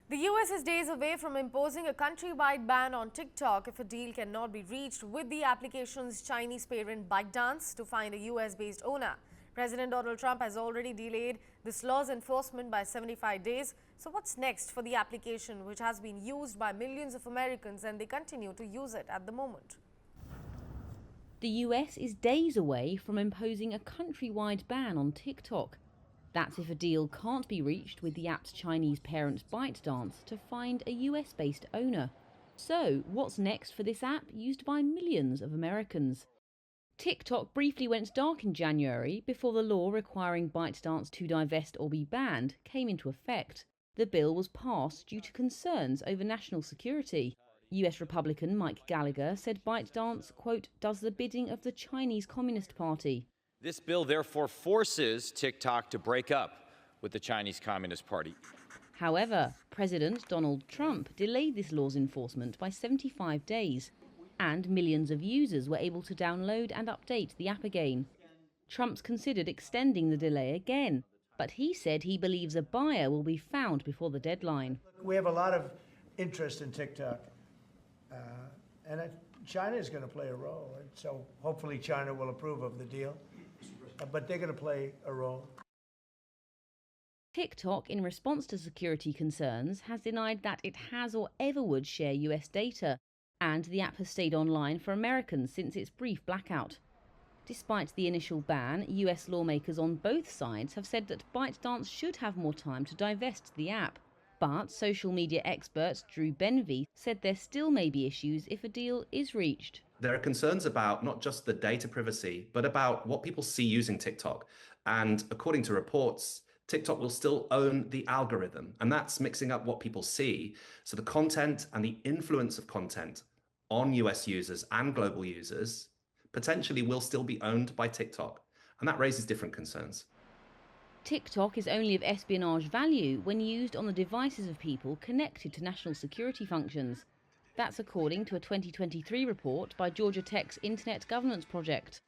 The US is days away from imposing a countrywide ban on TikTok if a deal cannot be reached with the application's Chinese parent ByteDance to find a US-based owner. President Donald Trump has already delayed this law's enforcement by 75 days. So what's next for the application, which has been used by millions of Americans and they continue to use it at the moment? The US is days away from imposing a countrywide ban on TikTok. That's if a deal can't be reached with the app's Chinese parent ByteDance to find a US-based owner. So, what's next for this app used by millions of Americans? TikTok briefly went dark in January before the law requiring ByteDance to divest or be banned came into effect. The bill was passed due to concerns over national security. US Republican Mike Gallagher said ByteDance, quote, does the bidding of the Chinese Communist Party. This bill therefore forces TikTok to break up with the Chinese Communist Party. However, President Donald Trump delayed this law's enforcement by 75 days, and millions of users were able to download and update the app again. Trump's considered extending the delay again, but he said he believes a buyer will be found before the deadline. We have a lot of interest in TikTok, and China is going to play a role, and so hopefully China will approve of the deal. But they're going to play a role. TikTok, in response to security concerns, has denied that it has or ever would share US data, and the app has stayed online for Americans since its brief blackout. Despite the initial ban, US lawmakers on both sides have said that ByteDance should have more time to divest the app. But social media expert Drew Benvey said there still may be issues if a deal is reached. There are concerns about not just the data privacy, but about what people see using TikTok. And according to reports, TikTok will still own the algorithm, and that's mixing up what people see. So the content and the influence of content on US users and global users potentially will still be owned by TikTok. And that raises different concerns. TikTok is only of espionage value when used on the devices of people connected to national security functions. That's according to a 2023 report by Georgia Tech's Internet Governance Project.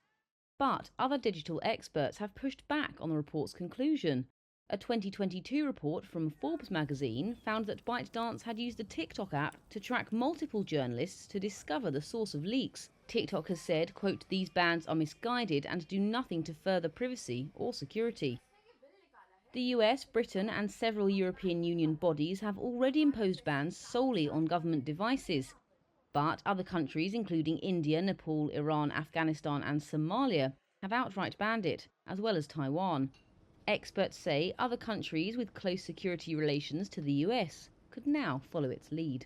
But other digital experts have pushed back on the report's conclusion. A 2022 report from Forbes magazine found that ByteDance had used the TikTok app to track multiple journalists to discover the source of leaks. TikTok has said, quote, these bans are misguided and do nothing to further privacy or security. The US, Britain and several European Union bodies have already imposed bans solely on government devices. But other countries, including India, Nepal, Iran, Afghanistan and Somalia, have outright banned it, as well as Taiwan. Experts say other countries with close security relations to the US could now follow its lead.